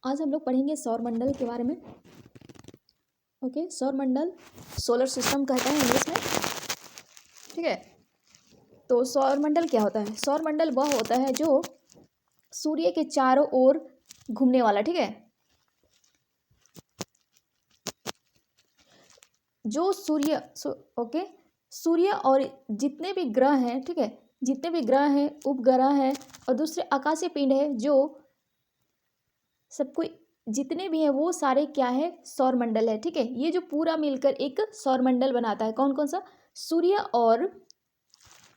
आज हम लोग पढ़ेंगे सौरमंडल के बारे में। ओके, सौरमंडल सोलर सिस्टम कहते हैं इंग्लिश में। ठीक है, तो सौरमंडल क्या होता है? सौरमंडल वह होता है जो सूर्य के चारों ओर घूमने वाला। ठीक है, जो सूर्य और जितने भी ग्रह हैं, ठीक है, जितने भी ग्रह हैं, उपग्रह हैं और दूसरे आकाशीय पिंड है, जो सबको जितने भी हैं वो सारे क्या है? सौरमंडल है। ठीक है, ये जो पूरा मिलकर एक सौरमंडल बनाता है। कौन कौन सा? सूर्य और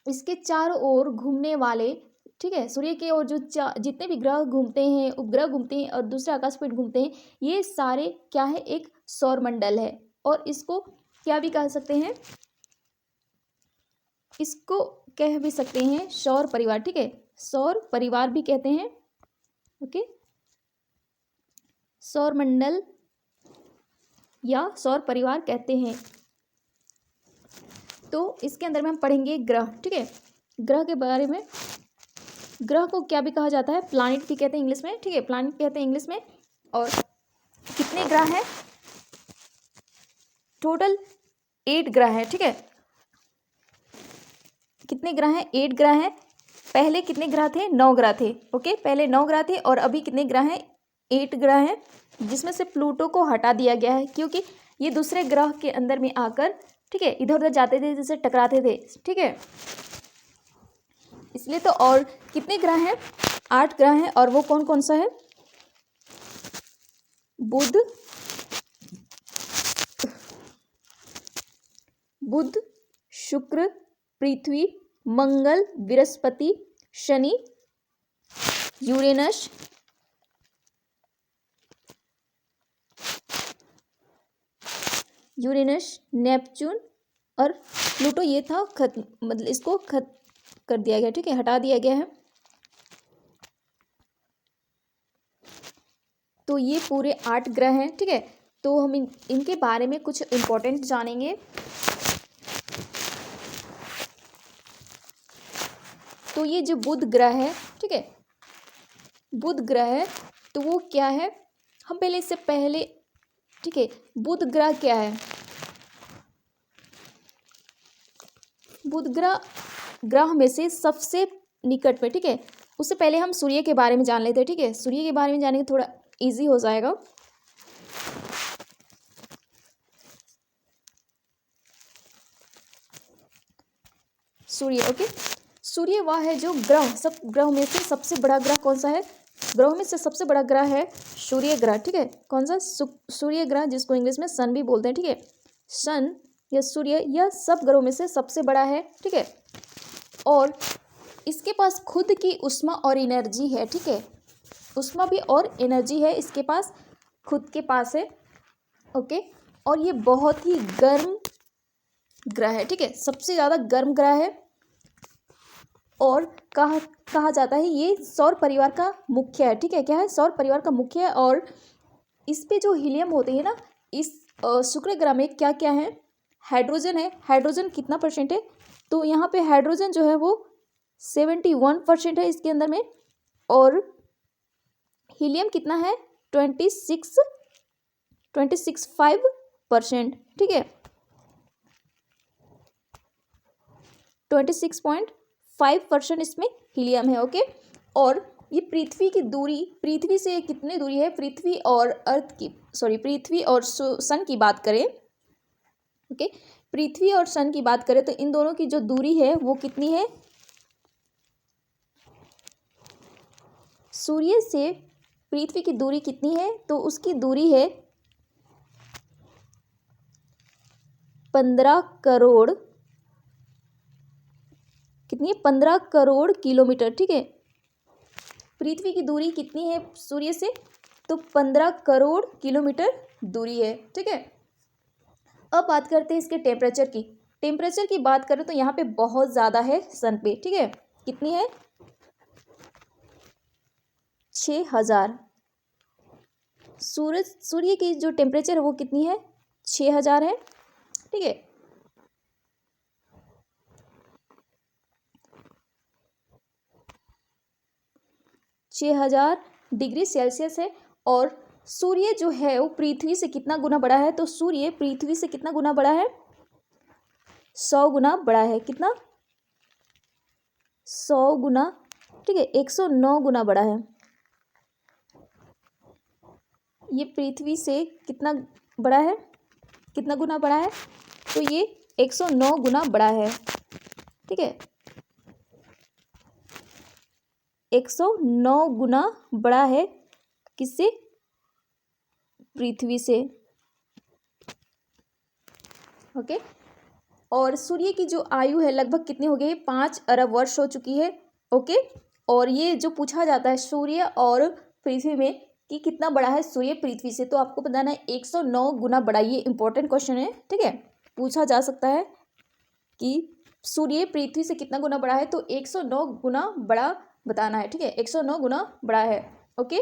इसके चारों ओर घूमने वाले, ठीक है, सूर्य के ओर जो जितने भी ग्रह घूमते हैं, उपग्रह घूमते हैं और दूसरे आकाश पिंड घूमते हैं, ये सारे क्या है? एक सौरमंडल है। और इसको क्या भी कह सकते हैं? इसको कह भी सकते हैं सौर परिवार। ठीक है, सौर परिवार भी कहते हैं। ओके, सौरमंडल या सौर परिवार कहते हैं। तो इसके अंदर में हम पढ़ेंगे ग्रह। ठीक है, ग्रह के बारे में। ग्रह को क्या भी कहा जाता है? प्लैनेट भी कहते हैं इंग्लिश में। ठीक है, प्लैनेट कहते हैं इंग्लिश में। और कितने ग्रह हैं? टोटल 8 ग्रह हैं। ठीक है, कितने ग्रह हैं? 8 ग्रह हैं। पहले कितने ग्रह थे? 9 ग्रह थे। ओके, पहले 9 ग्रह थे और अभी कितने ग्रह हैं? 8 ग्रह हैं, जिसमें से प्लूटो को हटा दिया गया है क्योंकि ये दूसरे ग्रह के अंदर में आकर, ठीक है, इधर उधर जाते थे, जिससे टकराते थे। ठीक है, इसलिए तो। और कितने ग्रह हैं? 8 ग्रह हैं। और वो कौन कौन सा है? बुध, शुक्र, पृथ्वी, मंगल, बृहस्पति, शनि, यूरेनस, नेपच्यून और प्लूटो। ये था मतलब इसको कर दिया गया। ठीक है, हटा दिया गया है। तो ये पूरे 8 ग्रह हैं। ठीक है, तो हम इनके बारे में कुछ इम्पोर्टेंट जानेंगे। तो ये जो बुध ग्रह है, ठीक है, बुध ग्रह है, तो वो क्या है? हम पहले इससे पहले, ठीक है, बुध ग्रह क्या है? बुध ग्रह में से सबसे निकट में, ठीक है, उससे पहले हम सूर्य के बारे में जान लेते हैं। ठीक है, सूर्य के बारे में जानेंगे, थोड़ा इजी हो जाएगा। सूर्य, ओके, सूर्य वह है जो सब ग्रहों में से सबसे बड़ा ग्रह कौन सा है? ग्रहों में से सबसे बड़ा ग्रह है सूर्य ग्रह। ठीक है, कौन सा? सूर्य ग्रह, जिसको इंग्लिश में सन भी बोलते हैं। ठीक है, सन या सूर्य, यह सब ग्रहों में से सबसे बड़ा है। ठीक है, और इसके पास खुद की ऊष्मा और एनर्जी है। ठीक है, ऊष्मा भी और एनर्जी है इसके पास, खुद के पास है। ओके, और ये बहुत ही गर्म ग्रह है। ठीक है, सबसे ज़्यादा गर्म ग्रह है। और कहा जाता है ये सौर परिवार का मुख्य है। ठीक है, क्या है? सौर परिवार का मुख्य है। और इस पे जो हीलियम होते हैं ना, इस शुक्र ग्रह में क्या क्या है? हाइड्रोजन है। हाइड्रोजन कितना परसेंट है? तो यहाँ पे हाइड्रोजन जो है वो 71% है इसके अंदर में। और हीलियम कितना है? 26.5%। ठीक है, 26.5% इसमें हीलियम है। ओके, और ये पृथ्वी की दूरी, पृथ्वी से कितनी दूरी है? पृथ्वी और सन की बात करें, ओके, पृथ्वी और सन की बात करें तो इन दोनों की जो दूरी है वो कितनी है? सूर्य से पृथ्वी की दूरी कितनी है? तो उसकी दूरी है 15 करोड़, कितनी है? 15 करोड़ किलोमीटर। ठीक है, पृथ्वी की दूरी कितनी है सूर्य से? तो 15 करोड़ किलोमीटर दूरी है। ठीक है, अब बात करते हैं इसके टेम्परेचर की। टेम्परेचर की बात करें तो यहाँ पे बहुत ज़्यादा है सन पे। ठीक है, कितनी है? 6000। सूर्य की जो टेम्परेचर है वो कितनी है? 6000 है। ठीक है, छः 6000 डिग्री सेल्सियस है। और सूर्य जो है वो पृथ्वी से कितना गुना बड़ा है? तो सूर्य पृथ्वी से कितना गुना बड़ा है? 100 गुना बड़ा है। कितना? 100 गुना, ठीक है, 109 गुना बड़ा है। ये पृथ्वी से कितना बड़ा है? कितना गुना बड़ा है? तो ये 109 गुना बड़ा है, ठीक है, 109 गुना बड़ा है। किससे? पृथ्वी से। ओके। और सूर्य की जो आयु है लगभग कितनी हो गई है? 5 अरब वर्ष हो चुकी है। ओके। और ये जो पूछा जाता है सूर्य और पृथ्वी में कि कितना बड़ा है सूर्य पृथ्वी से, तो आपको बताना है 109 गुना बड़ा। ये इंपॉर्टेंट क्वेश्चन है, ठीक है, पूछा जा सकता है कि सूर्य पृथ्वी से कितना गुना बड़ा है, तो 109 गुना बड़ा बताना है, ठीक है, 109 गुना बड़ा है। ओके।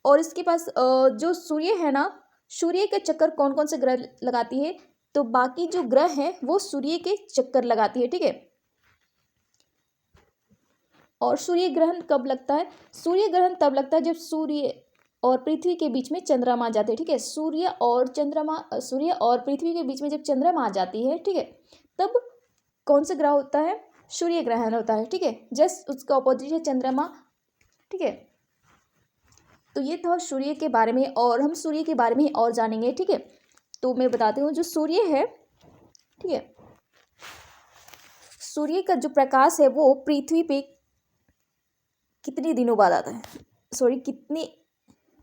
और इसके पास जो सूर्य है ना, सूर्य के चक्कर कौन कौन से ग्रह लगाती है? तो बाकी जो ग्रह हैं वो सूर्य के चक्कर लगाती है, ठीक है। और सूर्य ग्रहण कब लगता है? सूर्य ग्रहण तब लगता है जब सूर्य और पृथ्वी के बीच में चंद्रमा आ जाते हैं, ठीक है। सूर्य और पृथ्वी के बीच में जब चंद्रमा आ जाती है, ठीक है, तब कौन सा ग्रह होता है? सूर्य ग्रहण होता है, ठीक है। जस्ट उसका ऑपोजिट है चंद्रमा, ठीक है। तो ये था सूर्य के बारे में, और हम सूर्य के बारे में और जानेंगे, ठीक है। तो मैं बताती हूँ, जो सूर्य है, ठीक है, सूर्य का जो प्रकाश है वो पृथ्वी पे कितने दिनों बाद आता है?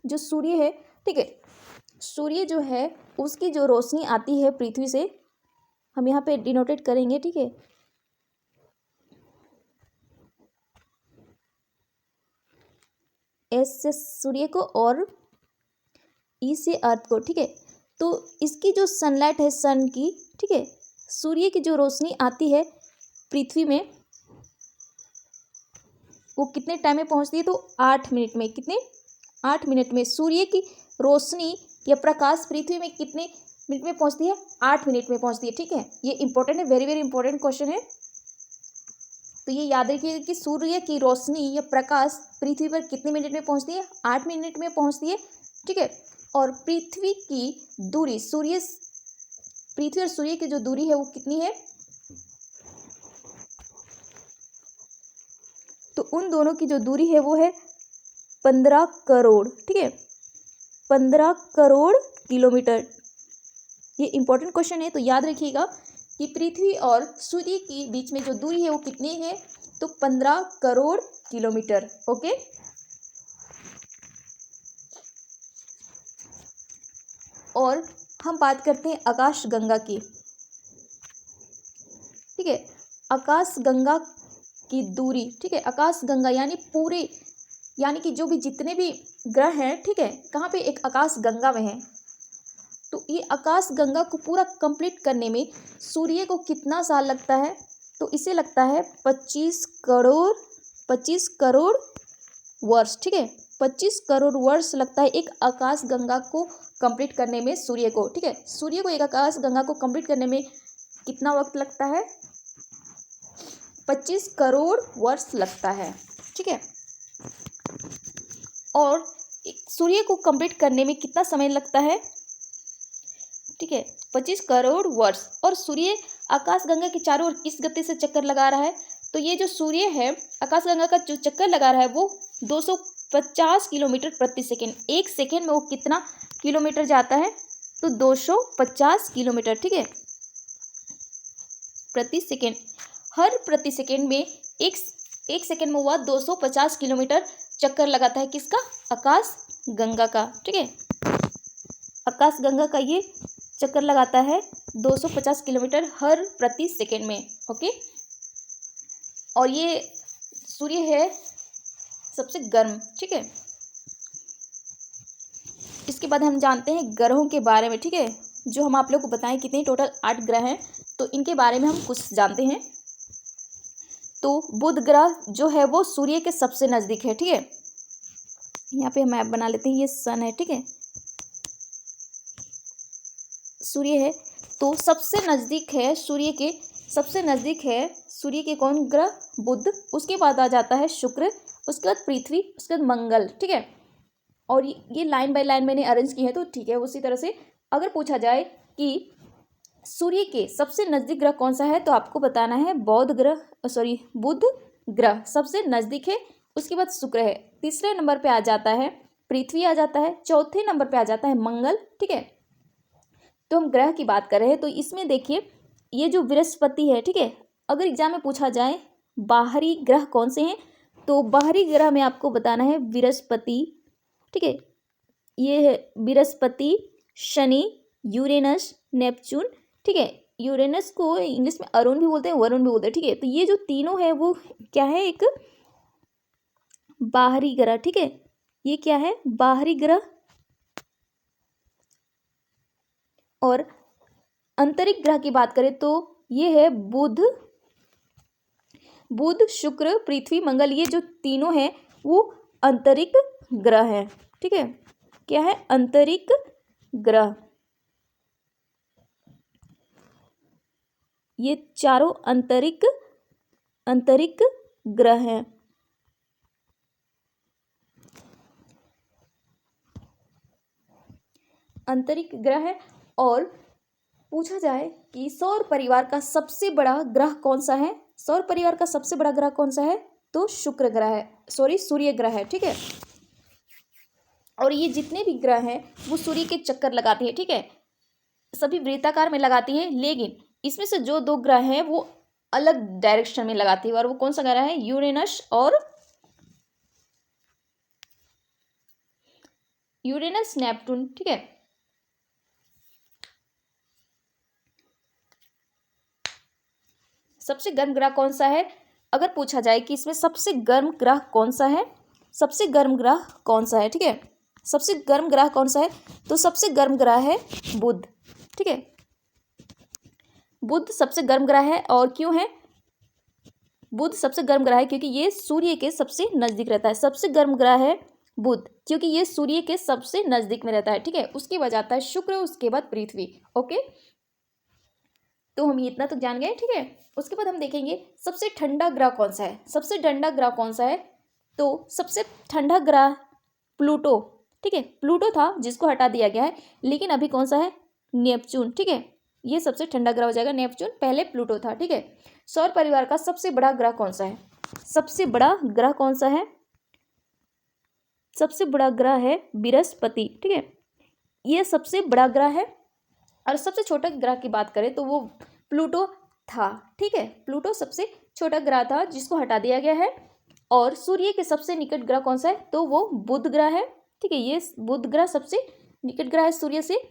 जो सूर्य है, ठीक है, सूर्य जो है उसकी जो रोशनी आती है पृथ्वी से, हम यहाँ पे डिनोटेट करेंगे, ठीक है। एस से सूर्य को और ई से अर्थ को, ठीक है। तो इसकी जो सनलाइट है सन की, ठीक है, सूर्य की जो रोशनी आती है पृथ्वी में वो कितने टाइम में पहुंचती है? तो 8 मिनट में। कितने? 8 मिनट में। सूर्य की रोशनी या प्रकाश पृथ्वी में कितने मिनट में पहुंचती है? 8 मिनट में पहुंचती है, ठीक है। ये इंपॉर्टेंट है, वेरी वेरी इंपॉर्टेंट क्वेश्चन है। तो ये याद रखिए कि सूर्य की रोशनी या प्रकाश पृथ्वी पर कितने मिनट में पहुंचती है? 8 मिनट में पहुंचती है, ठीक है। और पृथ्वी की दूरी, पृथ्वी और सूर्य की जो दूरी है वो कितनी है? तो उन दोनों की जो दूरी है वो है 15 करोड़, ठीक है, 15 करोड़ किलोमीटर। ये इंपॉर्टेंट क्वेश्चन है, तो याद रखिएगा कि पृथ्वी और सूर्य के बीच में जो दूरी है वो कितनी है? तो 15 करोड़ किलोमीटर। ओके। और हम बात करते हैं आकाश गंगा की, ठीक है। आकाश गंगा की दूरी, ठीक है, आकाश गंगा यानी कि जो भी जितने भी ग्रह हैं, ठीक है, कहाँ पे? एक आकाश गंगा में है। तो ये आकाश गंगा को पूरा कंप्लीट करने में सूर्य को कितना साल लगता है? तो इसे लगता है 25 करोड़ वर्ष, ठीक है, 25 करोड़ वर्ष लगता है एक आकाश गंगा को कंप्लीट करने में सूर्य को, ठीक है। सूर्य को एक आकाश गंगा को कंप्लीट करने में कितना वक्त लगता है? 25 करोड़ वर्ष लगता है, ठीक है। और सूर्य को कंप्लीट करने में कितना समय लगता है? ठीक है, 25 करोड़ वर्ष। और सूर्य आकाशगंगा के चारों ओर किस गति से चक्कर लगा रहा है? तो ये जो सूर्य है आकाशगंगा का जो चक्कर लगा रहा है वो 250 किलोमीटर प्रति सेकेंड। एक सेकेंड में वो कितना किलोमीटर जाता है? तो 250 किलोमीटर, ठीक है, प्रति सेकेंड। हर प्रति सेकेंड में एक सेकेंड में हुआ 250 किलोमीटर चक्कर लगाता है किसका? आकाश गंगा का, ठीक है। आकाश गंगा का ये चक्कर लगाता है 250 किलोमीटर हर प्रति सेकेंड में। ओके। और ये सूर्य है सबसे गर्म, ठीक है। इसके बाद हम जानते हैं ग्रहों के बारे में, ठीक है, जो हम आप लोग को बताएं कितने टोटल 8 ग्रह हैं, तो इनके बारे में हम कुछ जानते हैं। तो बुध ग्रह जो है वो सूर्य के सबसे नज़दीक है, ठीक है। यहाँ पे मैप बना लेते हैं, ये सन है, ठीक है, सूर्य है, तो सबसे नज़दीक है सूर्य के, सबसे नज़दीक है सूर्य के कौन ग्रह? बुध। उसके बाद आ जाता है शुक्र, उसके बाद पृथ्वी, उसके बाद मंगल, ठीक है। और ये लाइन बाय लाइन मैंने अरेंज की है तो ठीक है। उसी तरह से अगर पूछा जाए कि सूर्य के सबसे नज़दीक ग्रह कौन सा है तो आपको बताना है बुध ग्रह सबसे नज़दीक है। उसके बाद शुक्र है, तीसरे नंबर पे आ जाता है पृथ्वी आ जाता है, चौथे नंबर पे आ जाता है मंगल। ठीक है, तो हम ग्रह की बात कर रहे हैं तो इसमें देखिए ये जो बृहस्पति है, ठीक है, अगर एग्जाम में पूछा जाए बाहरी ग्रह कौन से हैं तो बाहरी ग्रह में आपको बताना है बृहस्पति। ठीक है, ये है बृहस्पति, शनि, यूरेनस, नेपच्यून। ठीक है, यूरेनस को इंग्लिश में अरुण भी बोलते हैं, वरुण भी बोलते हैं। ठीक है, तो ये जो तीनों है वो क्या है, एक बाहरी ग्रह। ठीक है, ये क्या है, बाहरी ग्रह। और आंतरिक ग्रह की बात करें तो ये है बुध, शुक्र, पृथ्वी, मंगल। ये जो तीनों हैं वो आंतरिक ग्रह हैं। ठीक है, क्या है, आंतरिक ग्रह। ये चारों आंतरिक ग्रह हैं। आंतरिक ग्रह है। और पूछा जाए कि सौर परिवार का सबसे बड़ा ग्रह कौन सा है, सौर परिवार का सबसे बड़ा ग्रह कौन सा है तो शुक्र ग्रह है, सूर्य ग्रह है। ठीक है, और ये जितने भी ग्रह हैं वो सूर्य के चक्कर लगाते हैं। ठीक है, सभी वृत्ताकार में लगाती है, लेकिन इसमें से जो दो ग्रह हैं वो अलग डायरेक्शन में लगाती है। और वो कौन सा ग्रह है, यूरेनस, नेपटून। ठीक है, सबसे गर्म ग्रह कौन सा है, अगर पूछा जाए कि इसमें सबसे गर्म ग्रह कौन सा है, सबसे गर्म ग्रह कौन सा है। ठीक है, सबसे गर्म ग्रह कौन सा है तो सबसे गर्म ग्रह है बुध। ठीक है, बुध सबसे गर्म ग्रह है। और क्यों है बुध सबसे गर्म ग्रह है, क्योंकि ये सूर्य के सबसे नजदीक रहता है। सबसे गर्म ग्रह है बुध क्योंकि ये सूर्य के सबसे नजदीक में रहता है। ठीक है, उसके बाद आता है शुक्र, उसके बाद पृथ्वी। ओके, तो हम इतना तो जान गए। ठीक है, उसके बाद हम देखेंगे सबसे ठंडा ग्रह कौन सा है। सबसे ठंडा ग्रह कौन सा है तो सबसे ठंडा ग्रह प्लूटो। ठीक है, प्लूटो था जिसको हटा दिया गया है, लेकिन अभी कौन सा है, नेपच्यून। ठीक है, ये सबसे ठंडा ग्रह हो जाएगा नेपच्यून, पहले प्लूटो था। ठीक है, सौर परिवार का सबसे बड़ा ग्रह कौन सा है, सबसे बड़ा ग्रह कौन सा है, सबसे बड़ा ग्रह है बृहस्पति। ठीक है, ये सबसे बड़ा ग्रह है। और सबसे छोटा ग्रह की बात करें तो वो प्लूटो था। ठीक है, प्लूटो सबसे छोटा ग्रह था जिसको हटा दिया गया है। और सूर्य के सबसे निकट ग्रह कौन सा है तो वो बुध ग्रह है। ठीक है, ये बुध ग्रह सबसे निकट ग्रह है सूर्य से।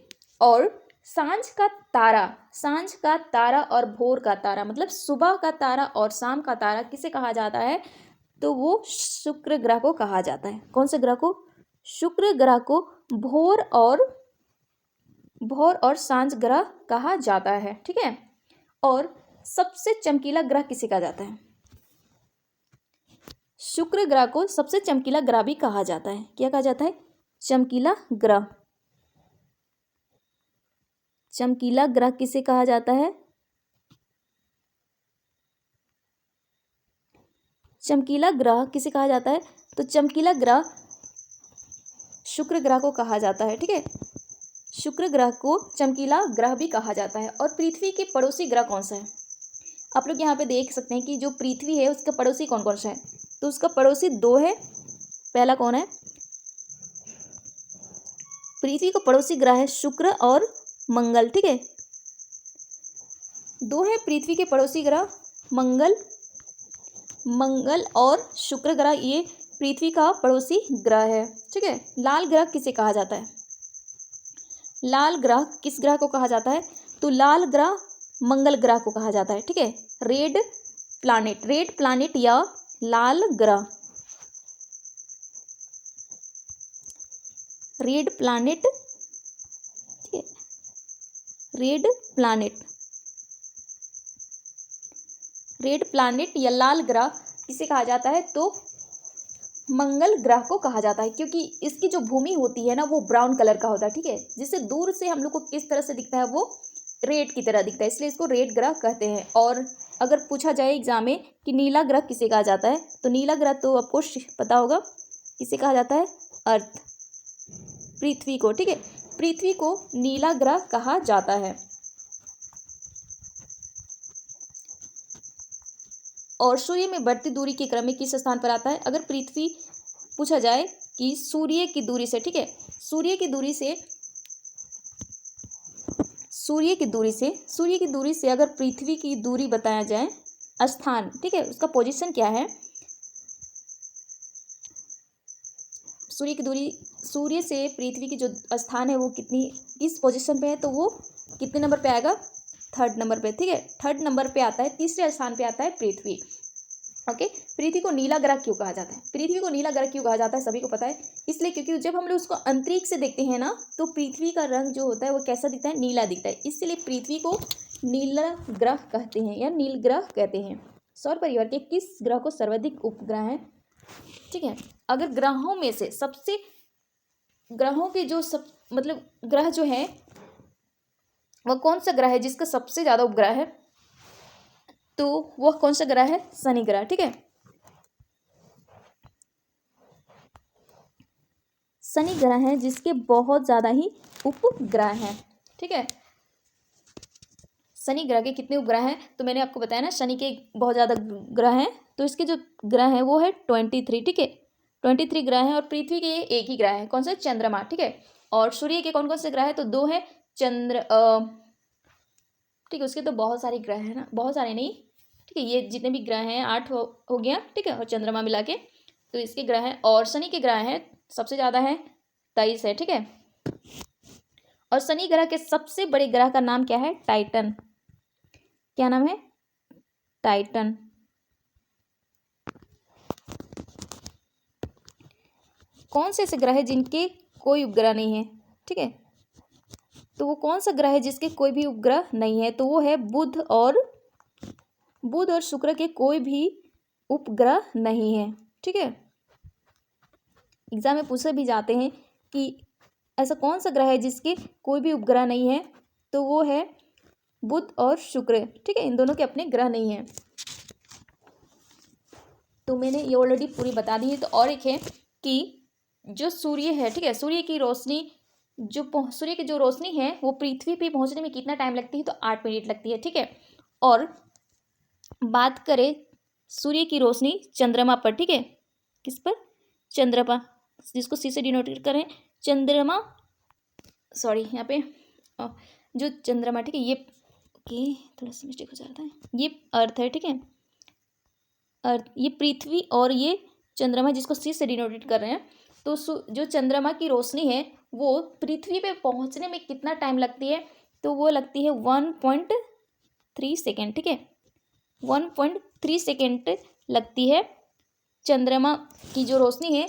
और सांझ का तारा और भोर का तारा, मतलब सुबह का तारा और शाम का तारा किसे कहा जाता है तो वो शुक्र ग्रह को कहा जाता है। कौन से ग्रह को, शुक्र ग्रह को भोर और सांझ ग्रह कहा जाता है। ठीक है, और सबसे चमकीला ग्रह किसे कहा जाता है, शुक्र ग्रह को सबसे चमकीला ग्रह भी कहा जाता है। क्या कहा जाता है, चमकीला ग्रह। चमकीला ग्रह किसे कहा जाता है, चमकीला ग्रह किसे कहा जाता है तो चमकीला ग्रह शुक्र ग्रह को कहा जाता है। ठीक है, शुक्र ग्रह को चमकीला ग्रह भी कहा जाता है। और पृथ्वी के पड़ोसी ग्रह कौन सा है, आप लोग यहाँ पे देख सकते हैं कि जो पृथ्वी है उसका पड़ोसी कौन कौन सा है तो उसका पड़ोसी दो है। पहला कौन है, पृथ्वी को पड़ोसी ग्रह है शुक्र और मंगल। ठीक है, दो है पृथ्वी के पड़ोसी ग्रह, मंगल और शुक्र ग्रह, ये पृथ्वी का पड़ोसी ग्रह है। ठीक है, लाल ग्रह किसे कहा जाता है, लाल ग्रह किस ग्रह को कहा जाता है तो लाल ग्रह मंगल ग्रह को कहा जाता है। ठीक है, रेड प्लैनेट या लाल ग्रह, रेड प्लैनेट। ठीक है, रेड प्लैनेट या लाल ग्रह किसे कहा जाता है तो मंगल ग्रह को कहा जाता है, क्योंकि इसकी जो भूमि होती है ना वो ब्राउन कलर का होता है। ठीक है, जिससे दूर से हम लोग को किस तरह से दिखता है वो रेड की तरह दिखता है, इसलिए इसको रेड ग्रह कहते हैं। और अगर पूछा जाए एग्जाम में कि नीला ग्रह किसे कहा जाता है तो नीला ग्रह तो आपको पता होगा किसे कहा जाता है, अर्थ। पृथ्वी को, ठीक है, पृथ्वी को नीला ग्रह कहा जाता है। और सूर्य में बढ़ती दूरी के क्रम में किस स्थान पर आता है? अगर पृथ्वी पूछा जाए कि सूर्य की दूरी से, ठीक है, सूर्य की दूरी से अगर पृथ्वी की दूरी बताया जाए, स्थान, ठीक है, उसका पोजीशन क्या है, सूर्य की दूरी, सूर्य से पृथ्वी की जो स्थान है वो किस पोजीशन पे है, तो वो कितने नंबर पे आएगा? 3rd नंबर पे, ठीक है, 3rd नंबर पे आता है, तीसरे स्थान पे आता है पृथ्वी। ओके, पृथ्वी को नीला ग्रह क्यों कहा जाता है? पृथ्वी को नीला ग्रह क्यों कहा जाता है सभी को पता है, इसलिए क्योंकि जब हम लोग उसको अंतरिक्ष से देखते हैं ना, तो पृथ्वी का रंग जो होता है वो कैसा दिखता है? नीला दिखता है, इसलिए पृथ्वी को नीला ग्रह कहते हैं या नील ग्रह कहते हैं। सौर परिवार के किस ग्रह को सर्वाधिक उपग्रह है? ठीक है, अगर ग्रहों में से सबसे, ग्रहों के जो मतलब ग्रह जो है वह कौन सा ग्रह है जिसका सबसे ज्यादा उपग्रह है, तो वह कौन सा ग्रह है? शनि ग्रह, ठीक है, शनि ग्रह है जिसके बहुत ज्यादा ही उपग्रह हैं, ठीक है। शनि ग्रह के कितने उपग्रह हैं? तो मैंने आपको बताया ना, शनि के बहुत ज़्यादा ग्रह हैं, तो इसके जो ग्रह हैं वो है 23, ठीक है, 23 ग्रह हैं। और पृथ्वी के एक ही ग्रह है, कौन सा? चंद्रमा, ठीक है। और सूर्य के कौन कौन से ग्रह है? तो 2 है, चंद्र, ठीक है, उसके तो बहुत सारे ग्रह हैं ना, बहुत सारे नहीं, ठीक है, ये जितने भी ग्रह हैं 8 हो गया, ठीक है, और चंद्रमा मिला के, तो इसके ग्रह हैं। और शनि के ग्रह हैं सबसे ज़्यादा है, 23 है, ठीक है। और शनि ग्रह के सबसे बड़े ग्रह का नाम क्या है? टाइटन। क्या नाम है? टाइटन। कौन से ऐसे ग्रह है जिनके कोई उपग्रह नहीं है? ठीक है, तो वो कौन सा ग्रह है जिसके कोई भी उपग्रह नहीं है? तो वो है बुध और शुक्र के कोई भी उपग्रह नहीं है, ठीक है। एग्जाम में पूछे भी जाते हैं कि ऐसा कौन सा ग्रह है जिसके कोई भी उपग्रह नहीं है, तो वो है बुध और शुक्र, ठीक है, इन दोनों के अपने ग्रह नहीं है। तो मैंने ये ऑलरेडी पूरी बता दी है। तो और एक है कि जो सूर्य है, ठीक है, सूर्य की जो रोशनी है वो पृथ्वी पे पहुंचने में कितना टाइम लगती है? तो 8 मिनट लगती है, ठीक है। और बात करें सूर्य की रोशनी चंद्रमा पर, ठीक है, किस पर? चंद्रमा, जिसको सी से डिनोटेट करें, चंद्रमा, सॉरी यहाँ पे जो चंद्रमा, ठीक है, ये थोड़ा सा मिस्टेक हो जाता है, ये अर्थ है, ठीक है, अर्थ, ये पृथ्वी और ये चंद्रमा जिसको सी से डिनोटेट कर रहे हैं। तो जो चंद्रमा की रोशनी है वो पृथ्वी पे पहुंचने में कितना टाइम लगती है? तो वो लगती है 1.3 सेकेंड, ठीक है, 1.3 सेकेंड लगती है चंद्रमा की जो रोशनी है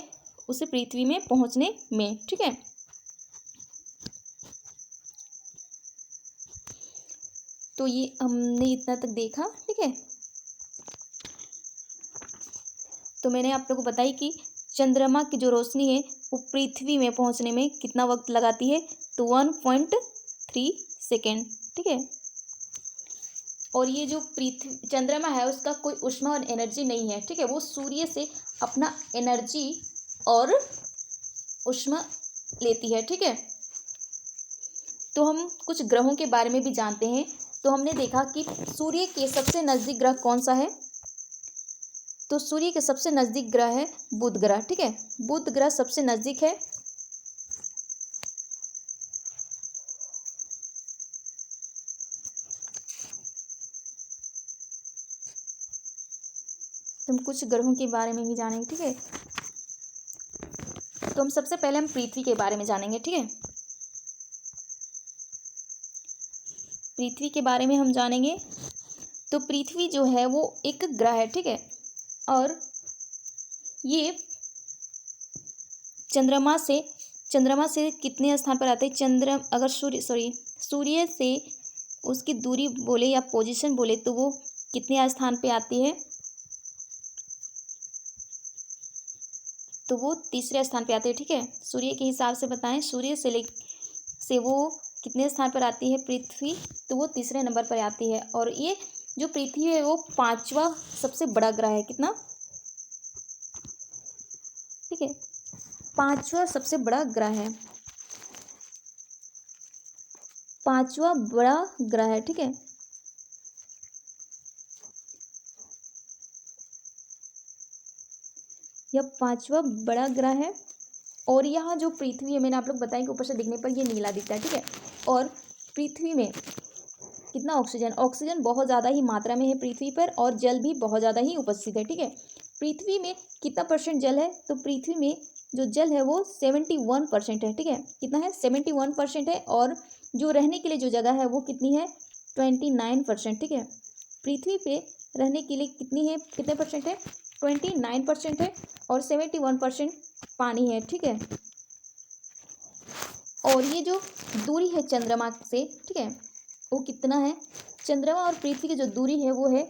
उसे पृथ्वी में पहुंचने में, ठीक है। तो ये हमने इतना तक देखा, ठीक है। तो मैंने आप लोगों को बताई कि चंद्रमा की जो रोशनी है वो पृथ्वी में पहुंचने में कितना वक्त लगाती है? तो 1.3 सेकेंड, ठीक है। और ये जो चंद्रमा है उसका कोई ऊष्मा और एनर्जी नहीं है, ठीक है, वो सूर्य से अपना एनर्जी और ऊष्मा लेती है, ठीक है। तो हम कुछ ग्रहों के बारे में भी जानते हैं। तो हमने देखा कि सूर्य के सबसे नज़दीक ग्रह कौन सा है? तो सूर्य के सबसे नज़दीक ग्रह है बुध ग्रह, ठीक है, बुध ग्रह सबसे नज़दीक है। तो हम कुछ ग्रहों के बारे में भी जानेंगे, ठीक है। तो हम सबसे पहले पृथ्वी के बारे में जानेंगे, ठीक है, पृथ्वी के बारे में हम जानेंगे। तो पृथ्वी जो है वो एक ग्रह है, ठीक है, और ये चंद्रमा से कितने स्थान पर आते हैं? अगर सूर्य से उसकी दूरी बोले या पोजीशन बोले तो वो कितने स्थान पे आती है? तो वो तीसरे स्थान पे आती है, ठीक है। सूर्य के हिसाब से बताएं, सूर्य से वो कितने स्थान पर आती है पृथ्वी? तो वो तीसरे नंबर पर आती है। और ये जो पृथ्वी है वो 5वां सबसे बड़ा ग्रह है, कितना? ठीक है, 5वां सबसे बड़ा ग्रह है। पांचवा बड़ा ग्रह है, ठीक है। यह पांचवा बड़ा ग्रह है। और यहाँ जो पृथ्वी है, मैंने आप लोग बताया कि ऊपर से दिखने पर ये नीला दिखता है, ठीक है। और पृथ्वी में कितना ऑक्सीजन, ऑक्सीजन बहुत ज़्यादा ही मात्रा में है पृथ्वी पर, और जल भी बहुत ज़्यादा ही उपस्थित है, ठीक है। पृथ्वी में कितना परसेंट जल है, तो पृथ्वी में जो जल है वो 71% है, ठीक है। कितना है, 71% है। और जो रहने के लिए जो जगह है वो कितनी है, 29%, ठीक है। पृथ्वी पे रहने के लिए कितनी है, कितने परसेंट है, 29% है। और 71% पानी है, ठीक है। और ये जो दूरी है चंद्रमा से, ठीक है, वो कितना है, चंद्रमा और पृथ्वी की जो दूरी है वो है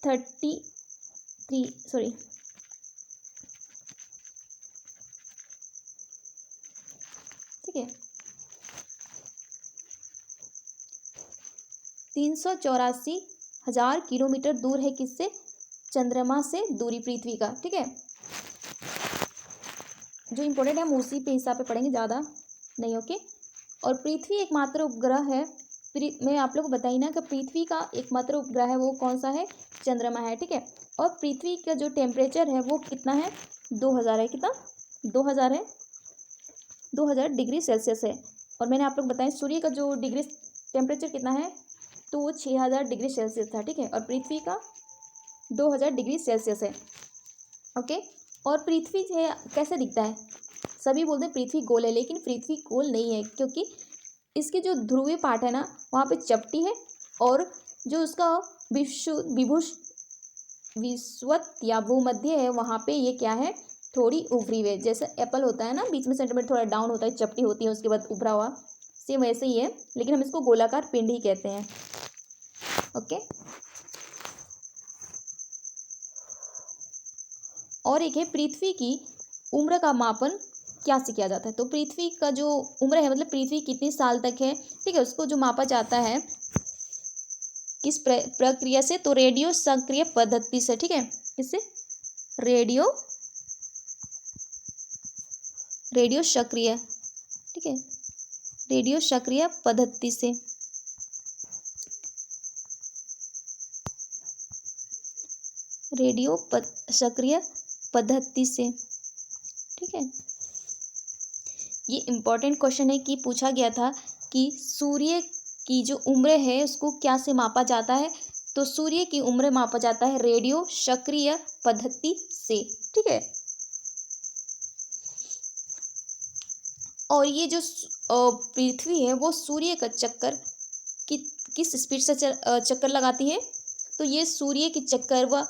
384,000 किलोमीटर दूर है, किससे, चंद्रमा से दूरी पृथ्वी का, ठीक है। जो इम्पोर्टेंट है हम उसी पे हिसाब पे पढ़ेंगे, ज़्यादा नहीं, ओके। और पृथ्वी एकमात्र उपग्रह है, मैं आप लोग को बताई ना कि पृथ्वी का एकमात्र उपग्रह है वो कौन सा है, चंद्रमा है, ठीक है। और पृथ्वी का जो टेम्परेचर है वो कितना है, 2000 है, कितना, 2000 है, 2000 डिग्री सेल्सियस है। और मैंने आप लोग बताएं सूर्य का जो डिग्री टेम्परेचर कितना है, तो वो 6000 डिग्री सेल्सियस था, ठीक है। और पृथ्वी का 2000 डिग्री सेल्सियस है, ओके। और पृथ्वी जो है कैसे दिखता है, सभी बोलते हैं पृथ्वी गोल है, लेकिन पृथ्वी गोल नहीं है, क्योंकि इसके जो ध्रुवीय पार्ट है ना वहाँ पे चपटी है। और जो उसका विषुवत या भूमध्य है वहाँ पे ये क्या है, थोड़ी उभरी हुई है। जैसे एप्पल होता है ना, बीच में सेंटीमीटर थोड़ा डाउन होता है, चपटी होती है, उसके बाद उभरा हुआ, सेम वैसे ही है, लेकिन हम इसको गोलाकार पिंड ही कहते हैं, ओके। और एक है पृथ्वी की उम्र का मापन क्या से किया जाता है, तो पृथ्वी का जो उम्र है, मतलब पृथ्वी कितने साल तक है, ठीक है, उसको जो मापा जाता है किस प्रक्रिया से, तो रेडियो सक्रिय पद्धति से, ठीक है। किससे, रेडियो सक्रिय, ठीक है, रेडियो सक्रिय पद्धति से, सक्रिय पद्धति से, ठीक है। ये इम्पोर्टेंट क्वेश्चन है कि पूछा गया था कि सूर्य की जो उम्र है उसको क्या से मापा जाता है, तो सूर्य की उम्र मापा जाता है रेडियो सक्रिय पद्धति से, ठीक है। और ये जो पृथ्वी है वो सूर्य का चक्कर किस स्पीड से चक्कर लगाती है, तो ये सूर्य की चक्कर वह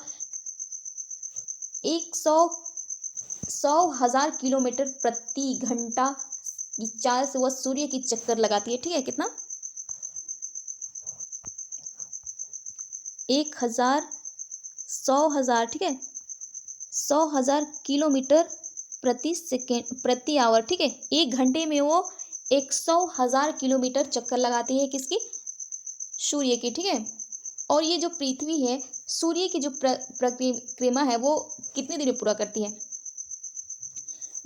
100,000 किलोमीटर प्रति घंटा की चाल से वह सूर्य की चक्कर लगाती है, ठीक है। कितना, 100,000, ठीक है, 100,000 किलोमीटर प्रति सेकेंड प्रति आवर, ठीक है। एक घंटे में वो 100,000 किलोमीटर चक्कर लगाती है, किसकी, सूर्य की, ठीक है। और ये जो पृथ्वी है सूर्य की जो परिक्रमा है वो कितने दिन में पूरा करती है,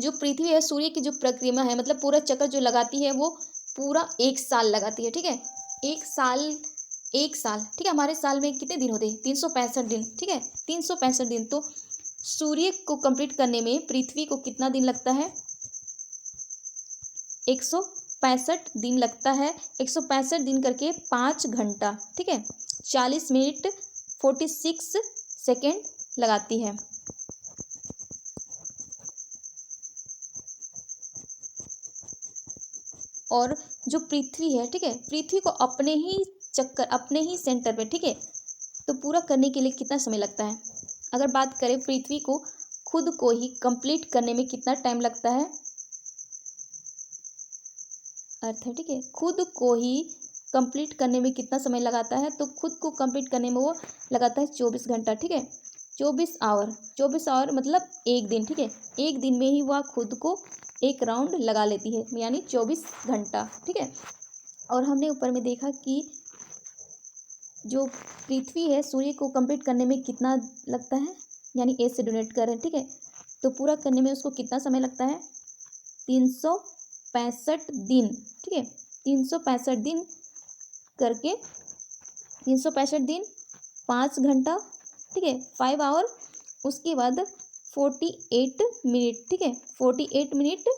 जो पृथ्वी है सूर्य की जो परिक्रमा है, मतलब पूरा चक्कर जो लगाती है वो पूरा 1 साल लगाती है, ठीक है। 1 साल, ठीक है। हमारे साल में कितने दिन होते हैं, 365 दिन, ठीक है, 365 दिन। तो सूर्य को कंप्लीट करने में पृथ्वी को कितना दिन लगता है, 165 दिन लगता है। 165 दिन करके 5 घंटा, ठीक है, 40 मिनट 46 सेकेंड लगाती है। और जो पृथ्वी है, ठीक है, पृथ्वी को अपने ही चक्कर, अपने ही सेंटर पे, ठीक है, तो पूरा करने के लिए कितना समय लगता है, अगर बात करें पृथ्वी को खुद को ही कंप्लीट करने में कितना टाइम लगता है, अर्थ है, ठीक है, खुद को ही कंप्लीट करने में कितना समय लगाता है, तो खुद को कंप्लीट करने में वो लगाता है 24 घंटा, ठीक है, 24 आवर, 24 आवर मतलब एक दिन, ठीक है। एक दिन में ही वह खुद को एक राउंड लगा लेती है, यानी 24 घंटा, ठीक है। और हमने ऊपर में देखा कि जो पृथ्वी है सूर्य को कंप्लीट करने में कितना लगता है, यानी ए से डोनेट कर रहे हैं, ठीक है, तो पूरा करने में उसको कितना समय लगता है, 365 दिन, ठीक है, 365 दिन करके 365 दिन 5 घंटा, ठीक है, 5 आवर, उसके बाद 48 मिनट, ठीक है, 48 मिनट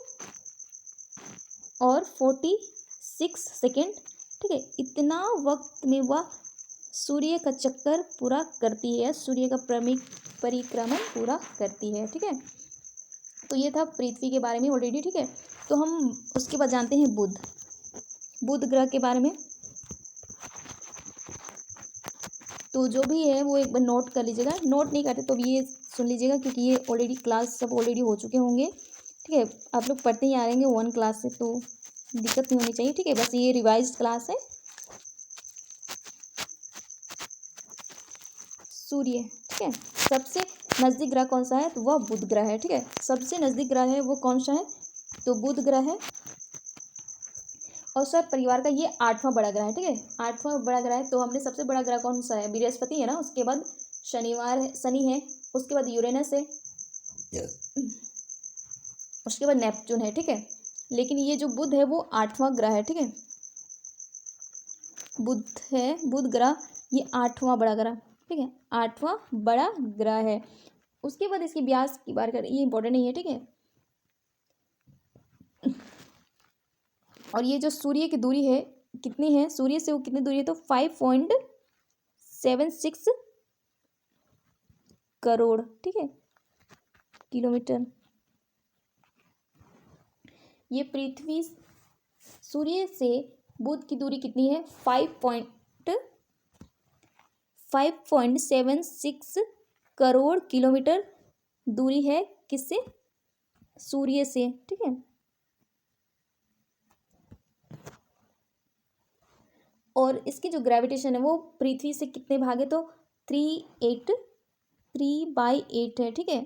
और 46 सेकेंड, ठीक है, इतना वक्त में वह सूर्य का चक्कर पूरा करती है, सूर्य का परिक्रमण पूरा करती है, ठीक है। तो ये था पृथ्वी के बारे में ऑलरेडी, ठीक है। तो हम उसके बाद जानते हैं बुध ग्रह के बारे में। तो जो भी है वो एक बार नोट कर लीजिएगा, नोट नहीं करते तो भी ये सुन लीजिएगा, क्योंकि ये ऑलरेडी क्लास सब ऑलरेडी हो चुके होंगे, ठीक है। आप लोग पढ़ते ही आ रहेंगे 1 क्लास से, तो दिक्कत नहीं होनी चाहिए, ठीक है। बस ये रिवाइज क्लास है। सूर्य, ठीक है, सबसे नज़दीक ग्रह कौन सा है, तो वह बुध ग्रह है, ठीक है। सबसे नज़दीक ग्रह है वो कौन सा है, तो बुध ग्रह है। और सर परिवार का ये 8वां बड़ा ग्रह है, ठीक है, 8वां बड़ा ग्रह है। तो हमने सबसे बड़ा ग्रह कौन सा है, बृहस्पति है ना, उसके बाद शनि है, उसके बाद यूरेनस है, उसके बाद नेपच्यून है, ठीक है। लेकिन ये जो बुध है वो 8वां ग्रह है, ठीक है। बुध ग्रह ये 8वां बड़ा ग्रह, ठीक है, 8वां बड़ा ग्रह है। उसके बाद इसकी व्यास की बात करें, ये इंपॉर्टेंट नहीं है, ठीक है। और ये जो सूर्य की दूरी है कितनी है, सूर्य से वो कितनी दूरी है, तो 5.76 करोड़, ठीक है, किलोमीटर। ये पृथ्वी सूर्य से बुध की दूरी कितनी है, 5.76 करोड़ किलोमीटर दूरी है, किससे, सूर्य से, ठीक है। और इसकी जो ग्रेविटेशन है वो पृथ्वी से कितने भाग है, तो 3/8 है, ठीक है।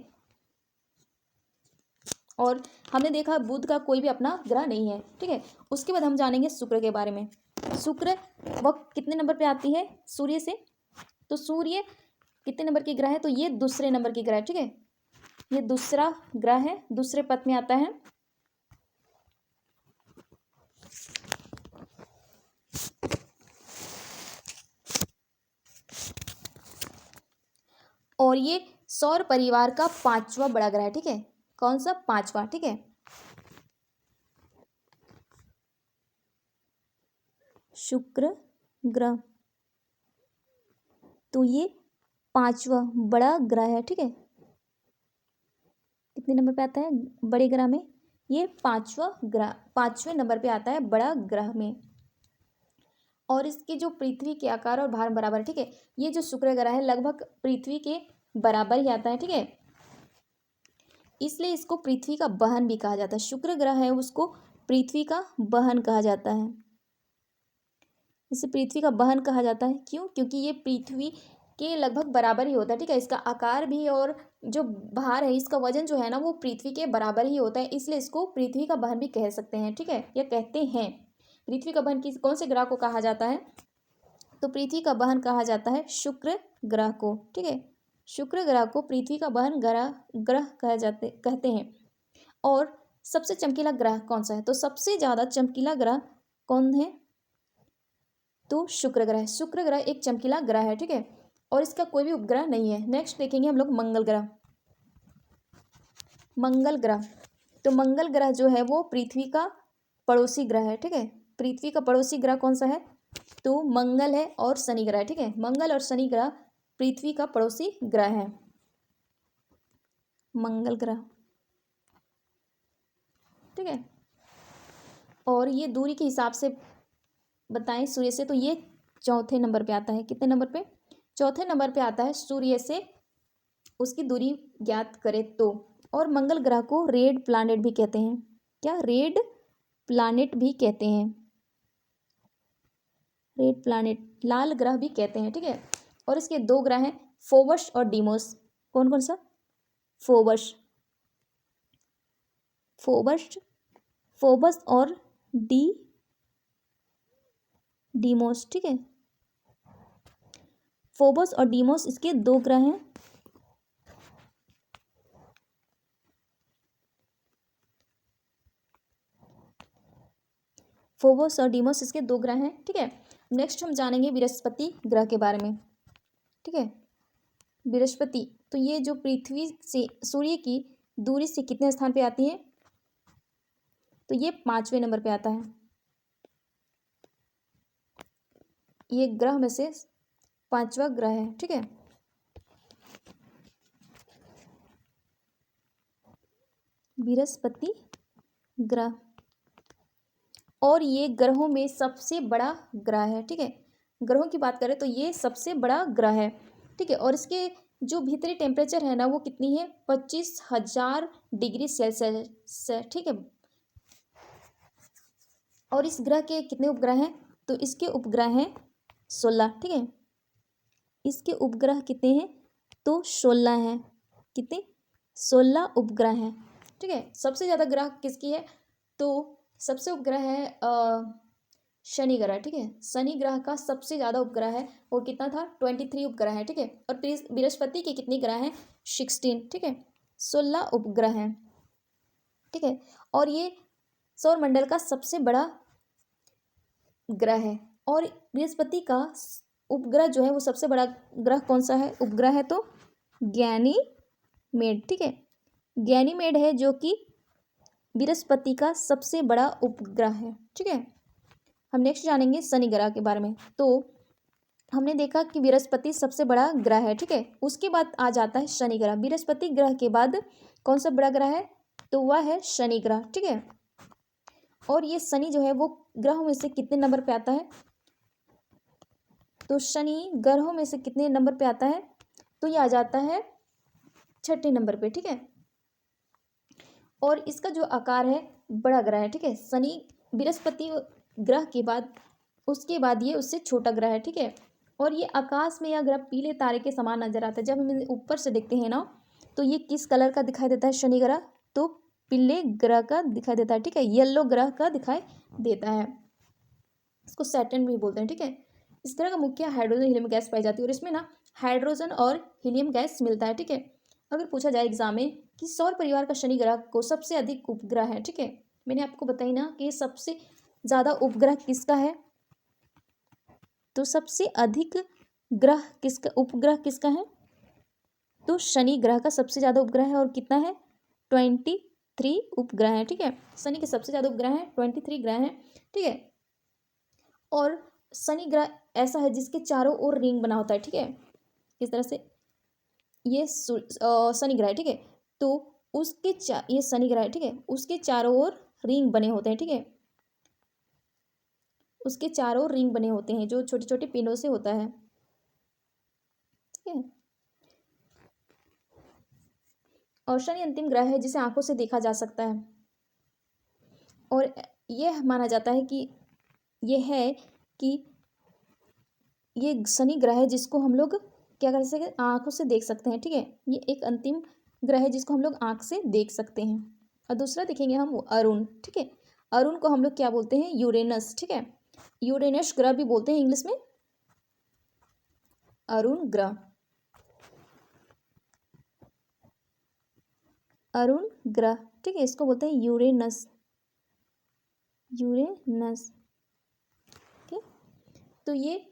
और हमने देखा बुध का कोई भी अपना ग्रह नहीं है, ठीक है। उसके बाद हम जानेंगे शुक्र के बारे में। शुक्र वह कितने नंबर पे आती है सूर्य से, तो सूर्य कितने नंबर की ग्रह है, तो ये दूसरे नंबर की ग्रह है, ठीक है। ये दूसरा ग्रह है, दूसरे पद में आता है। और ये सौर परिवार का 5वां बड़ा ग्रह है, ठीक है। कौन सा, 5वां, ठीक है। शुक्र ग्रह, तो ये 5वां बड़ा ग्रह है, ठीक है। कितने नंबर पे आता है बड़े ग्रह में, ये 5वां ग्रह, 5वें नंबर पे आता है बड़ा ग्रह में। और इसकी जो पृथ्वी के आकार और भार बराबर, ठीक है। ये जो शुक्र ग्रह है लगभग पृथ्वी के बराबर ही आता है, ठीक है। इसलिए इसको पृथ्वी का बहन भी कहा जाता है। शुक्र ग्रह है उसको पृथ्वी का बहन कहा जाता है। इसे पृथ्वी का बहन कहा जाता है, क्यों, क्योंकि ये पृथ्वी के लगभग बराबर ही होता है, ठीक है। इसका आकार भी और जो भार है, इसका वजन जो है ना वो पृथ्वी के बराबर ही होता है, इसलिए इसको पृथ्वी का बहन भी कह सकते हैं, ठीक है, या कहते हैं। पृथ्वी का बहन किस कौन से ग्रह को कहा जाता है, तो पृथ्वी का बहन कहा जाता है शुक्र ग्रह को, ठीक है। शुक्र ग्रह को पृथ्वी का बहन ग्रह कहते हैं। और सबसे चमकीला ग्रह कौन सा है, तो सबसे ज़्यादा चमकीला ग्रह कौन है, तो शुक्र ग्रह। शुक्र ग्रह एक चमकीला ग्रह है, ठीक है। और इसका कोई भी उपग्रह नहीं है। नेक्स्ट देखेंगे हम लोग मंगल ग्रह। मंगल ग्रह, तो मंगल ग्रह जो है वो पृथ्वी का पड़ोसी ग्रह है, ठीक है। पृथ्वी का पड़ोसी ग्रह कौन सा है, तो मंगल है और शनि ग्रह है, ठीक है। मंगल और शनि ग्रह पृथ्वी का पड़ोसी ग्रह है, मंगल ग्रह, ठीक है। और ये दूरी के हिसाब से बताएं सूर्य से, तो ये चौथे नंबर पे आता है। कितने नंबर पे, चौथे नंबर पे आता है सूर्य से उसकी दूरी ज्ञात करें तो। और मंगल ग्रह को रेड प्लैनेट भी कहते हैं, क्या, रेड प्लैनेट भी कहते हैं, रेड प्लैनेट, लाल ग्रह भी कहते हैं, ठीक है। और इसके 2 ग्रह हैं, फोबस और डीमोस। कौन कौन सा, फोबस, फोबस फोबस और डीमोस, ठीक है। फोबस और डीमोस इसके 2 ग्रह हैं। फोबोस और डीमोस इसके 2 ग्रह हैं, ठीक है। नेक्स्ट हम जानेंगे बृहस्पति ग्रह के बारे में, ठीक है। बृहस्पति, तो ये जो पृथ्वी से सूर्य की दूरी से कितने स्थान पे आती है, तो ये 5वें नंबर पे आता है। ये ग्रह में से 5वां ग्रह है, ठीक है। बृहस्पति ग्रह, और ये ग्रहों में सबसे बड़ा ग्रह है, ठीक है। ग्रहों की बात करें तो ये सबसे बड़ा ग्रह है, ठीक है। और इसके जो भीतरी टेम्परेचर है ना वो कितनी है, 25,000 डिग्री सेल्सियस, ठीक है। और इस ग्रह के कितने उपग्रह हैं, तो इसके उपग्रह हैं 16, ठीक है। इसके उपग्रह कितने हैं, तो 16 हैं। कितने, 16 उपग्रह हैं, ठीक है। सबसे ज़्यादा ग्रह किसकी है, तो सबसे उपग्रह है शनि ग्रह, ठीक है। शनि ग्रह का सबसे ज़्यादा उपग्रह है, और कितना था, 23 उपग्रह है, ठीक है। और बृहस्पति के कितने ग्रह हैं, 16, ठीक है। 16 उपग्रह हैं, ठीक है। और ये सौर मंडल का सबसे बड़ा ग्रह है। और बृहस्पति का उपग्रह जो है वो सबसे बड़ा ग्रह कौन सा है, उपग्रह है तो गैनीमेड, ठीक है। गैनीमेड है जो कि बृहस्पति का सबसे बड़ा उपग्रह है, ठीक है। हम नेक्स्ट जानेंगे शनि ग्रह के बारे में। तो हमने देखा कि बृहस्पति सबसे बड़ा ग्रह है, ठीक है। उसके बाद आ जाता है शनि ग्रह। बृहस्पति ग्रह के बाद कौन सा बड़ा ग्रह है, तो वह है शनि ग्रह, ठीक है। और ये शनि जो है वो ग्रहों में से कितने नंबर पे आता है, तो शनि ग्रहों में से कितने नंबर पे आता है, तो ये आ जाता है 6ठे नंबर पे, ठीक है। और इसका जो आकार है बड़ा ग्रह है, ठीक है। शनि बृहस्पति ग्रह के बाद उसके बाद ये उससे छोटा ग्रह है, ठीक है। और ये आकाश में यह ग्रह पीले तारे के समान नजर आता है। जब हम इसे ऊपर से देखते हैं ना, तो ये किस कलर का दिखाई देता है शनि ग्रह, तो पीले ग्रह का दिखाई देता है, ठीक है। येलो ग्रह का दिखाई देता है। इसको सैटर्न भी बोलते हैं, ठीक है। इस ग्रह का मुख्य हाइड्रोजन हीलियम गैस पाई जाती है, और इसमें ना हाइड्रोजन और हीलियम गैस मिलता है, ठीक है। अगर पूछा जाए एग्जाम में कि सौर परिवार का शनि ग्रह को सबसे अधिक उपग्रह है, ठीक है। मैंने आपको बताई ना कि सबसे ज़्यादा उपग्रह किसका है, तो सबसे अधिक ग्रह किसका, उपग्रह किसका है, तो शनि ग्रह का सबसे ज़्यादा उपग्रह है। और कितना है, 23 उपग्रह है, ठीक है। शनि के सबसे ज़्यादा उपग्रह है, 23 ग्रह हैं, ठीक है। और शनि ग्रह ऐसा है जिसके चारों ओर रिंग बना होता है, ठीक है। किस तरह से, ये शनि ग्रह है, ठीक है। तो उसके ये शनि ग्रह है, ठीक है। उसके चारों ओर रिंग बने होते हैं, ठीक है। उसके चारों ओर रिंग बने होते हैं जो छोटे छोटे पिनों से होता है, ठीक है। और शनि अंतिम ग्रह है जिसे आंखों से देखा जा सकता है, और यह माना जाता है कि यह है कि ये शनि ग्रह है जिसको हम लोग क्या कर सकें, आंखों से देख सकते हैं, ठीक है। ये एक अंतिम ग्रह है जिसको हम लोग आंख से देख सकते हैं। और दूसरा देखेंगे हम अरुण, ठीक है। अरुण को हम लोग क्या बोलते हैं, यूरेनस, ठीक है। यूरेनस ग्रह भी बोलते हैं इंग्लिश में, अरुण ग्रह, अरुण ग्रह, ठीक है। इसको बोलते हैं यूरेनस, यूरेनस, ठीक। तो ये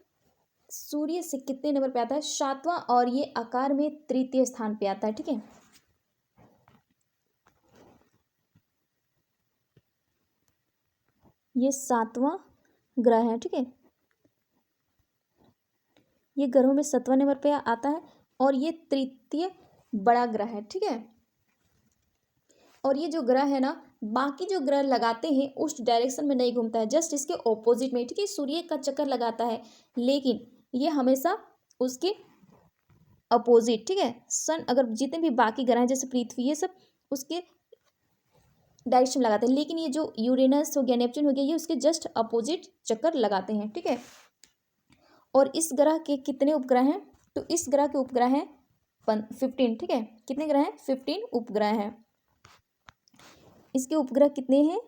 सूर्य से कितने नंबर पे आता है, 7वां, और ये आकार में तृतीय स्थान पे आता है, ठीक है। ये 7वां ग्रह है, ठीक है। ये ग्रहों में 7वां नंबर पे आता है, और ये तृतीय बड़ा ग्रह है, ठीक है। और ये जो ग्रह है ना, बाकी जो ग्रह लगाते हैं उस डायरेक्शन में नहीं घूमता है, जस्ट इसके ऑपोजिट में, ठीक है। सूर्य का चक्कर लगाता है, लेकिन ये हमेशा उसके अपोजिट, ठीक है। सन, अगर जितने भी बाकी ग्रह हैं जैसे पृथ्वी, ये सब उसके डायरेक्शन में लगाते हैं, लेकिन ये जो यूरेनस हो गया, नेपच्यून हो गया, ये उसके जस्ट अपोजिट चक्कर लगाते हैं, ठीक है। और इस ग्रह के कितने उपग्रह हैं, तो इस ग्रह के उपग्रह हैं 15, ठीक है। कितने ग्रह हैं, 15 उपग्रह हैं। इसके उपग्रह कितने हैं,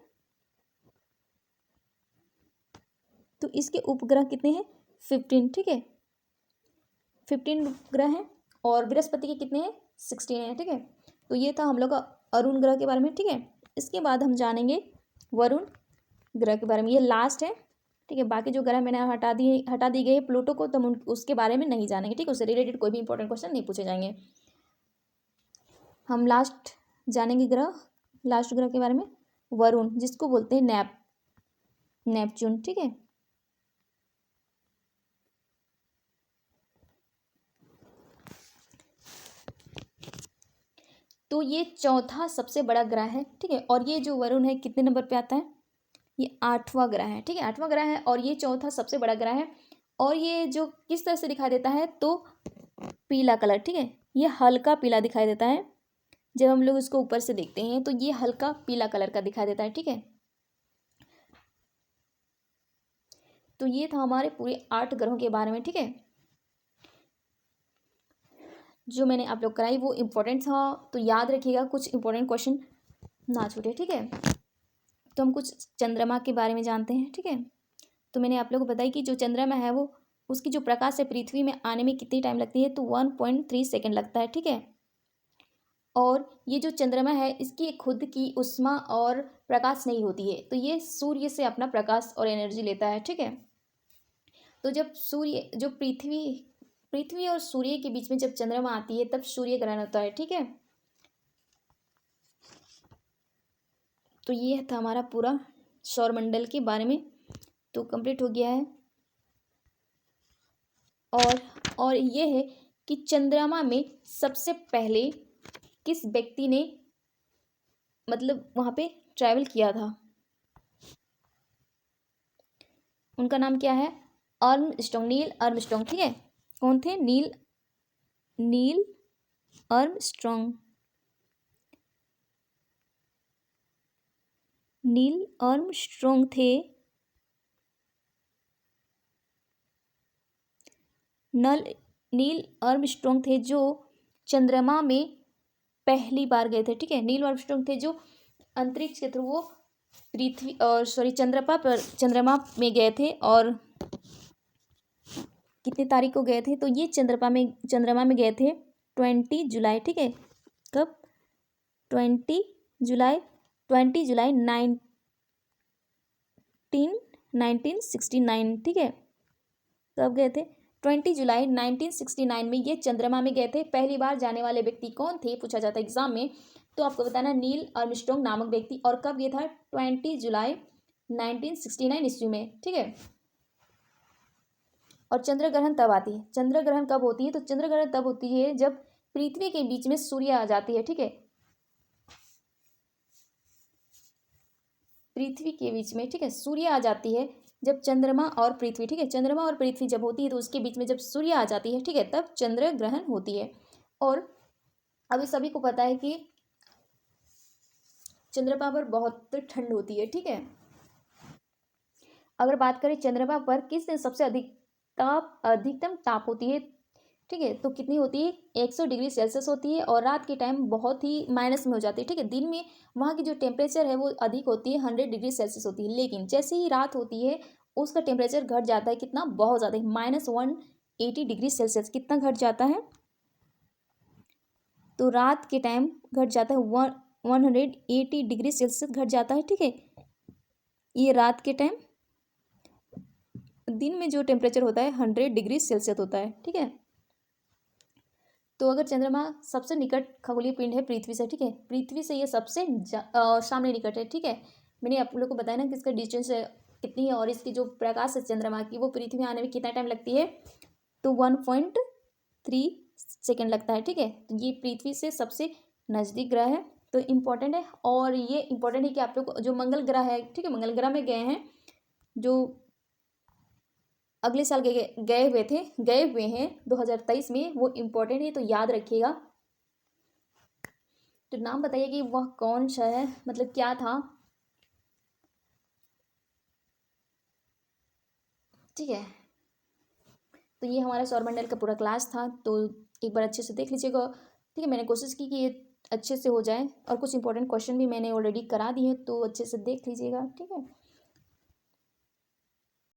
तो इसके उपग्रह कितने हैं, 15, ठीक है। 15 उपग्रह हैं। और बृहस्पति के कितने हैं, 16 हैं, ठीक है। तो ये था हम लोग का अरुण ग्रह के बारे में, ठीक है। इसके बाद हम जानेंगे वरुण ग्रह के बारे में, ये लास्ट है, ठीक है। बाकी जो ग्रह मैंने हटा दी गई है प्लूटो को, तो हम उसके बारे में नहीं जानेंगे, ठीक है। उससे रिलेटेड कोई भी इंपॉर्टेंट क्वेश्चन नहीं पूछे जाएंगे। हम लास्ट जानेंगे ग्रह, लास्ट ग्रह के बारे में, वरुण, जिसको बोलते हैं नेपच्यून, ठीक है। तो ये चौथा सबसे बड़ा ग्रह है, ठीक है। और ये जो वरुण है कितने नंबर पे आता है, ये 8वां ग्रह है, ठीक है। 8वां ग्रह है और ये चौथा सबसे बड़ा ग्रह है। और ये जो किस तरह से दिखाई देता है, तो पीला कलर, ठीक है। ये हल्का पीला दिखाई देता है, जब हम लोग इसको ऊपर से देखते हैं तो ये हल्का पीला कलर का दिखाई देता है, ठीक है। तो ये था हमारे पूरे 8 ग्रहों के बारे में, ठीक है। जो मैंने आप लोग कराई वो इम्पोर्टेंट था, तो याद रखिएगा, कुछ इंपॉर्टेंट क्वेश्चन ना छूटे, ठीक है। तो हम कुछ चंद्रमा के बारे में जानते हैं, ठीक है। तो मैंने आप लोगों को बताई कि जो चंद्रमा है वो, उसकी जो प्रकाश है पृथ्वी में आने में कितनी टाइम लगती है, तो 1.3 सेकेंड लगता है, ठीक है। और ये जो चंद्रमा है इसकी खुद की ऊष्मा और प्रकाश नहीं होती है, तो ये सूर्य से अपना प्रकाश और एनर्जी लेता है, ठीक है। तो जब सूर्य, जो पृथ्वी और सूर्य के बीच में जब चंद्रमा आती है तब सूर्य ग्रहण होता है, ठीक है। तो ये था हमारा पूरा सौरमंडल के बारे में, तो कंप्लीट हो गया है। और ये है कि चंद्रमा में सबसे पहले किस व्यक्ति ने मतलब वहाँ पे ट्रैवल किया था, उनका नाम क्या है, आर्मस्ट्रॉन्ग, नील आर्मस्ट्रॉन्ग, ठीक है। कौन थे, नील आर्मस्ट्रॉन्ग। नील आर्मस्ट्रॉन्ग थे, नील आर्मस्ट्रॉन्ग थे जो चंद्रमा में पहली बार गए थे, ठीक है। नील आर्मस्ट्रॉन्ग थे जो अंतरिक्ष के थ्रू वो चंद्रमा में गए थे, और कितनी तारीख को गए थे, तो ये चंद्रमा में गए थे 20 जुलाई, ठीक है। कब, 20 जुलाई 1969, ठीक है। कब गए थे, 20 जुलाई 1969 में ये चंद्रमा में गए थे। पहली बार जाने वाले व्यक्ति कौन थे, पूछा जाता है एग्जाम में, तो आपको बताना नील आर्मस्ट्रॉन्ग नामक व्यक्ति। और कब ये था, 20 जुलाई 1969 ईस्वी में, ठीक है। और चंद्र ग्रहण तब आती है, चंद्र ग्रहण कब होती है, तो चंद्र ग्रहण तब होती है जब पृथ्वी के बीच में सूर्य आ जाती है, ठीक है। पृथ्वी के बीच में, ठीक है, सूर्य आ जाती है जब चंद्रमा और पृथ्वी, ठीक है, चंद्रमा और पृथ्वी जब होती है तो उसके बीच में जब सूर्य आ जाती है, ठीक है, तब चंद्र ग्रहण होती है। और अभी सभी को पता है कि चंद्रमा पर बहुत ठंड होती है, ठीक है। अगर बात करें चंद्रमा पर किस दिन सबसे अधिकतम ताप होती है, ठीक है, तो कितनी होती है, 100 डिग्री सेल्सियस होती है। और रात के टाइम बहुत ही माइनस में हो जाती है, ठीक है। दिन में वहाँ की जो टेम्परेचर है वो अधिक होती है, 100 डिग्री सेल्सियस होती है, लेकिन जैसे ही रात होती है उसका टेम्परेचर घट जाता है, कितना, बहुत ज़्यादा, -180 डिग्री सेल्सियस, कितना घट जाता है, तो रात के टाइम घट जाता है 180 डिग्री सेल्सियस घट जाता है, ठीक है। ये रात के टाइम, दिन में जो टेम्परेचर होता है 100 डिग्री सेल्सियस होता है, ठीक है। तो अगर चंद्रमा सबसे निकट खगोलीय पिंड है पृथ्वी से, ठीक है, पृथ्वी से ये सबसे सामने निकट है, ठीक है। मैंने आप लोग को बताया ना कि इसका डिस्टेंस कितनी है, और इसकी जो प्रकाश है चंद्रमा की वो पृथ्वी में आने में कितना टाइम लगती है, तो 1.3 सेकेंड लगता है, ठीक है। तो ये पृथ्वी से सबसे नज़दीक ग्रह है, तो इम्पोर्टेंट है। और ये इम्पोर्टेंट है कि आप लोग जो मंगल ग्रह है, ठीक है, मंगल ग्रह में गए हैं, जो अगले साल गए हुए हैं 2023 में, वो इम्पोर्टेंट है, तो याद रखिएगा। तो नाम बताइए कि वह कौन सा है, मतलब क्या था, ठीक है। तो ये हमारा सौरमंडल का पूरा क्लास था, तो एक बार अच्छे से देख लीजिएगा, ठीक है। मैंने कोशिश की कि ये अच्छे से हो जाए, और कुछ इंपॉर्टेंट क्वेश्चन भी मैंने ऑलरेडी करा दिए हैं, तो अच्छे से देख लीजिएगा, ठीक है।